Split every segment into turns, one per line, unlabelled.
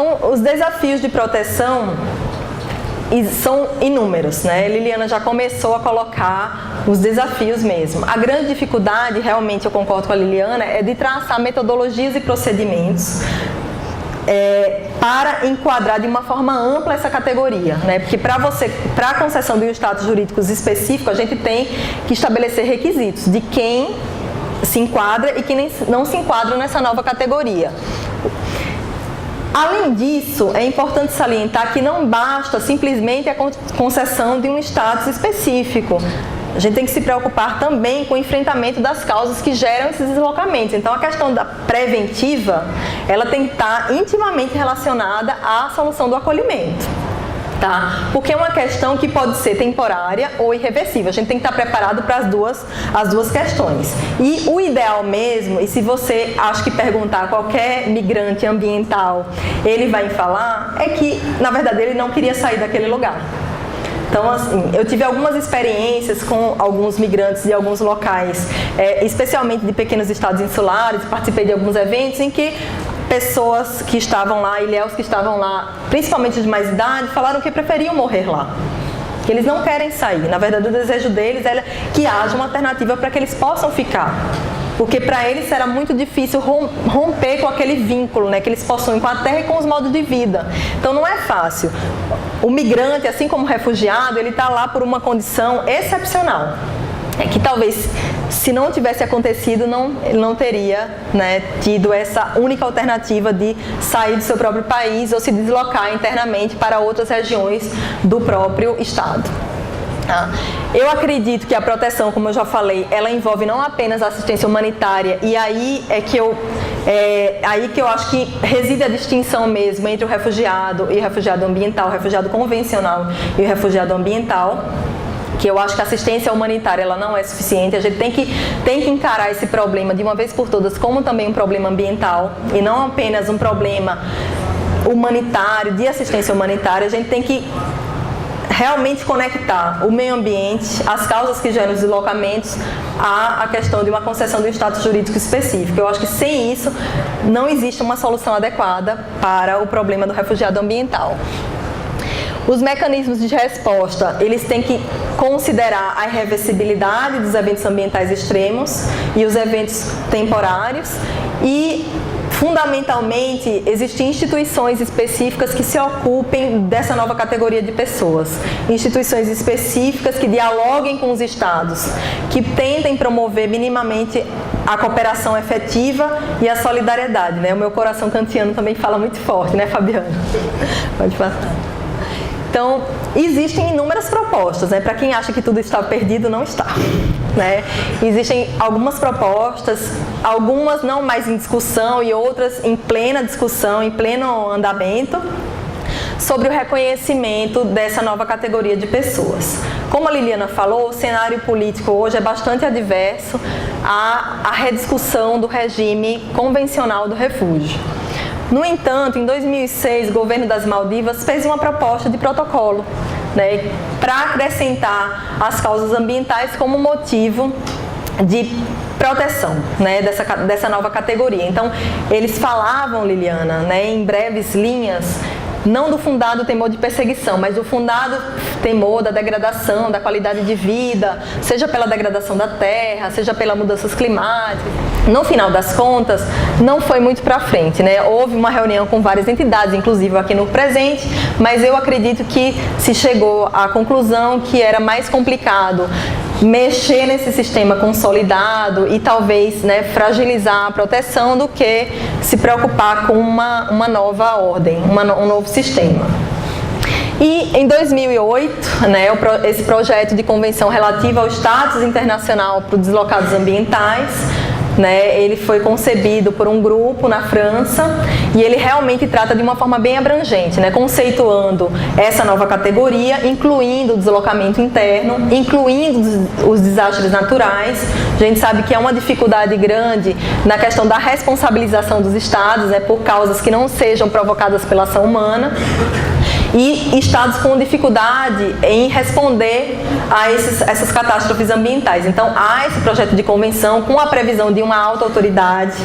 Então, os desafios de proteção são inúmeros, né? Liliana já começou a colocar os desafios mesmo. A grande dificuldade, realmente eu concordo com a Liliana, é de traçar metodologias e procedimentos para enquadrar de uma forma ampla essa categoria, né? Porque para a concessão de um status jurídico específico, a gente tem que estabelecer requisitos de quem se enquadra e quem não se enquadra nessa nova categoria. Além disso, é importante salientar que não basta simplesmente a concessão de um status específico. A gente tem que se preocupar também com o enfrentamento das causas que geram esses deslocamentos. Então, a questão da preventiva, ela tem que estar intimamente relacionada à solução do acolhimento. Tá? Porque é uma questão que pode ser temporária ou irreversível. A gente tem que estar preparado para as duas questões. E o ideal mesmo, e se você acha que perguntar a qualquer migrante ambiental, ele vai falar, é que, na verdade, ele não queria sair daquele lugar. Então, assim, eu tive algumas experiências com alguns migrantes de alguns locais, especialmente de pequenos estados insulares, participei de alguns eventos em que pessoas que estavam lá, ilhéus que estavam lá, principalmente de mais idade, falaram que preferiam morrer lá. Que eles não querem sair. Na verdade, o desejo deles é que haja uma alternativa para que eles possam ficar. Porque para eles era muito difícil romper com aquele vínculo, né, que eles possuem com a terra e com os modos de vida. Então não é fácil. O migrante, assim como o refugiado, ele está lá por uma condição excepcional. É que talvez, se não tivesse acontecido, ele não teria, né, tido essa única alternativa de sair do seu próprio país ou se deslocar internamente para outras regiões do próprio estado. Eu acredito que a proteção, como eu já falei, ela envolve não apenas a assistência humanitária, e aí que eu acho que reside a distinção mesmo entre o refugiado e o refugiado ambiental, o refugiado convencional e o refugiado ambiental. Que eu acho que a assistência humanitária ela não é suficiente, a gente tem que encarar esse problema de uma vez por todas como também um problema ambiental e não apenas um problema humanitário, de assistência humanitária. A gente tem que realmente conectar o meio ambiente, as causas que geram os deslocamentos, à questão de uma concessão de um status jurídico específico. Eu acho que sem isso não existe uma solução adequada para o problema do refugiado ambiental. Os mecanismos de resposta, eles têm que considerar a irreversibilidade dos eventos ambientais extremos e os eventos temporários e, fundamentalmente, existem instituições específicas que se ocupem dessa nova categoria de pessoas. Instituições específicas que dialoguem com os estados, que tentem promover minimamente a cooperação efetiva e a solidariedade, né? O meu coração kantiano também fala muito forte, né, Fabiana? Pode passar. Então, existem inúmeras propostas, né? Para quem acha que tudo está perdido, não está, né? Existem algumas propostas, algumas não mais em discussão e outras em plena discussão, em pleno andamento, sobre o reconhecimento dessa nova categoria de pessoas. Como a Liliana falou, o cenário político hoje é bastante adverso à rediscussão do regime convencional do refúgio. No entanto, em 2006, o governo das Maldivas fez uma proposta de protocolo, né, para acrescentar as causas ambientais como motivo de proteção, né, dessa nova categoria. Então, eles falavam, Liliana, né, em breves linhas, não do fundado temor de perseguição, mas do fundado temor da degradação, da qualidade de vida, seja pela degradação da terra, seja pelas mudanças climáticas. No final das contas, não foi muito para frente, né? Houve uma reunião com várias entidades, inclusive aqui no presente, mas eu acredito que se chegou à conclusão que era mais complicado mexer nesse sistema consolidado e talvez, né, fragilizar a proteção do que se preocupar com uma nova ordem, um novo sistema. E em 2008, né, esse projeto de convenção relativa ao status internacional para os deslocados ambientais, né, ele foi concebido por um grupo na França e ele realmente trata de uma forma bem abrangente, né, conceituando essa nova categoria, incluindo o deslocamento interno, incluindo os desastres naturais. A gente sabe que é uma dificuldade grande na questão da responsabilização dos estados, né, por causas que não sejam provocadas pela ação humana. e estados com dificuldade em responder a essas catástrofes ambientais. Então, há esse projeto de convenção com a previsão de uma alta autoridade,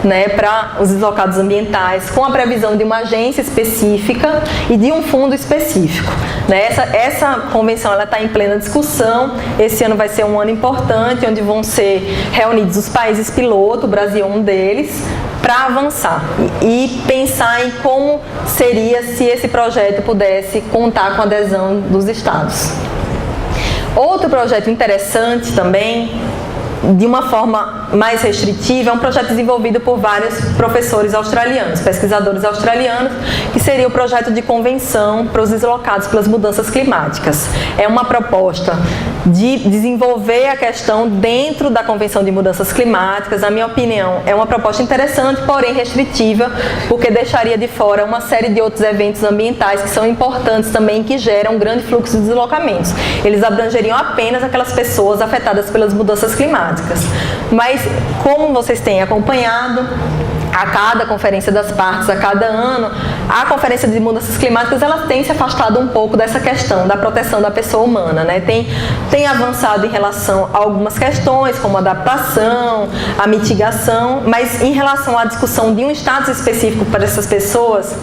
né, para os deslocados ambientais, com a previsão de uma agência específica e de um fundo específico. Né? Essa convenção está em plena discussão. Esse ano vai ser um ano importante, onde vão ser reunidos os países piloto, o Brasil é um deles, para avançar e pensar em como seria se esse projeto pudesse contar com a adesão dos estados. Outro projeto interessante também, de uma forma mais restritiva, é um projeto desenvolvido por vários professores australianos, pesquisadores australianos, que seria o projeto de convenção para os deslocados pelas mudanças climáticas. É uma proposta de desenvolver a questão dentro da Convenção de Mudanças Climáticas. Na minha opinião, é uma proposta interessante, porém restritiva, porque deixaria de fora uma série de outros eventos ambientais que são importantes também, que geram um grande fluxo de deslocamentos. Eles abrangeriam apenas aquelas pessoas afetadas pelas mudanças climáticas. Mas, como vocês têm acompanhado, a cada conferência das partes, a cada ano, a Conferência de Mudanças Climáticas ela tem se afastado um pouco dessa questão da proteção da pessoa humana, né? Tem avançado em relação a algumas questões, como a adaptação, a mitigação, mas em relação à discussão de um status específico para essas pessoas,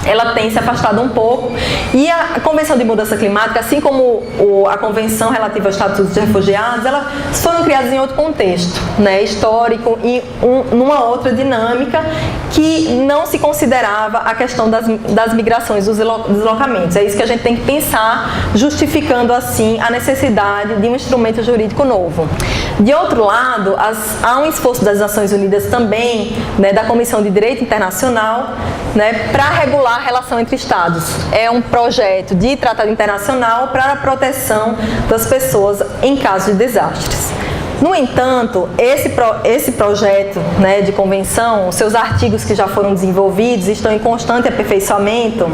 ela tem se afastado um pouco. E a Convenção de Mudança Climática, assim como a Convenção relativa ao Estatuto de Refugiados, elas foram criadas em outro contexto, né, histórico, e numa outra dinâmica que não se considerava a questão das migrações, dos deslocamentos. É isso que a gente tem que pensar, justificando assim a necessidade de um instrumento jurídico novo. De outro lado, há um esforço das Nações Unidas também, né, da Comissão de Direito Internacional, né, para regular a relação entre Estados. É um projeto de tratado internacional para a proteção das pessoas em caso de desastres. No entanto, esse projeto, né, de convenção, os seus artigos que já foram desenvolvidos estão em constante aperfeiçoamento.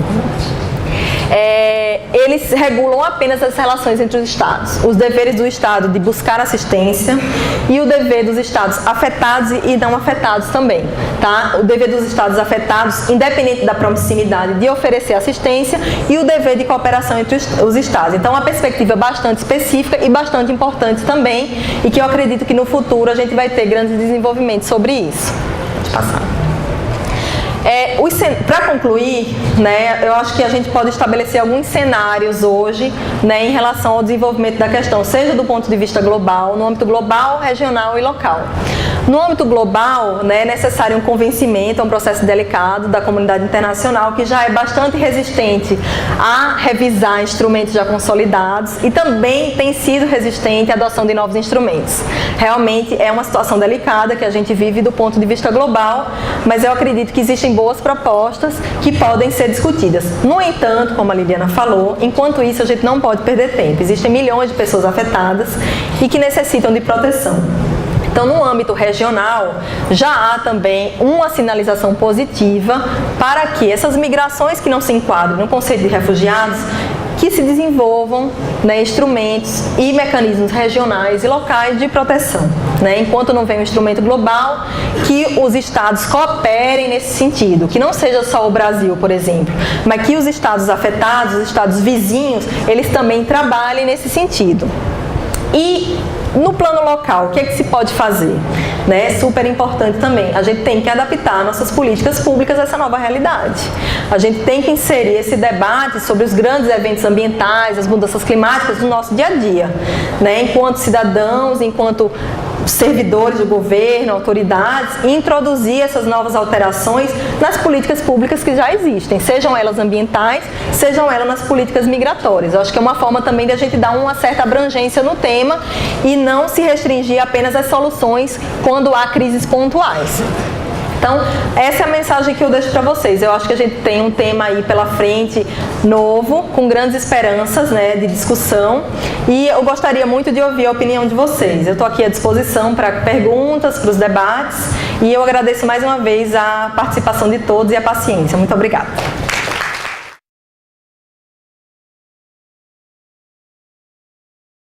Eles regulam apenas as relações entre os Estados, os deveres do Estado de buscar assistência e o dever dos Estados afetados e não afetados também, tá? O dever dos Estados afetados, independente da proximidade, de oferecer assistência, e o dever de cooperação entre os Estados. Então, uma perspectiva bastante específica e bastante importante também, e que eu acredito que no futuro a gente vai ter grandes desenvolvimentos sobre isso. Pode passar. Para concluir, né, eu acho que a gente pode estabelecer alguns cenários hoje, né, em relação ao desenvolvimento da questão, seja do ponto de vista global, no âmbito global, regional e local. No âmbito global, né, é necessário um convencimento, é um processo delicado da comunidade internacional que já é bastante resistente a revisar instrumentos já consolidados e também tem sido resistente à adoção de novos instrumentos. Realmente é uma situação delicada que a gente vive do ponto de vista global, mas eu acredito que existem boas propostas que podem ser discutidas. No entanto, como a Liliana falou, enquanto isso a gente não pode perder tempo. Existem milhões de pessoas afetadas e que necessitam de proteção. Então, no âmbito regional, já há também uma sinalização positiva para que essas migrações que não se enquadram no conceito de refugiados, que se desenvolvam, né, instrumentos e mecanismos regionais e locais de proteção. Né? Enquanto não vem um instrumento global, que os estados cooperem nesse sentido, que não seja só o Brasil, por exemplo, mas que os estados afetados, os estados vizinhos, eles também trabalhem nesse sentido. E no plano local, o que é que se pode fazer? Né? É super importante também. A gente tem que adaptar nossas políticas públicas a essa nova realidade. A gente tem que inserir esse debate sobre os grandes eventos ambientais, as mudanças climáticas no nosso dia a dia. Né? Enquanto cidadãos, enquanto servidores do governo, autoridades, e introduzir essas novas alterações nas políticas públicas que já existem, sejam elas ambientais, sejam elas nas políticas migratórias. Eu acho que é uma forma também de a gente dar uma certa abrangência no tema e não se restringir apenas às soluções quando há crises pontuais. Então, essa é a mensagem que eu deixo para vocês. Eu acho que a gente tem um tema aí pela frente novo, com grandes esperanças, né, de discussão, e eu gostaria muito de ouvir a opinião de vocês. Eu estou aqui à disposição para perguntas, para os debates, e eu agradeço mais uma vez a participação de todos e a paciência. Muito obrigada.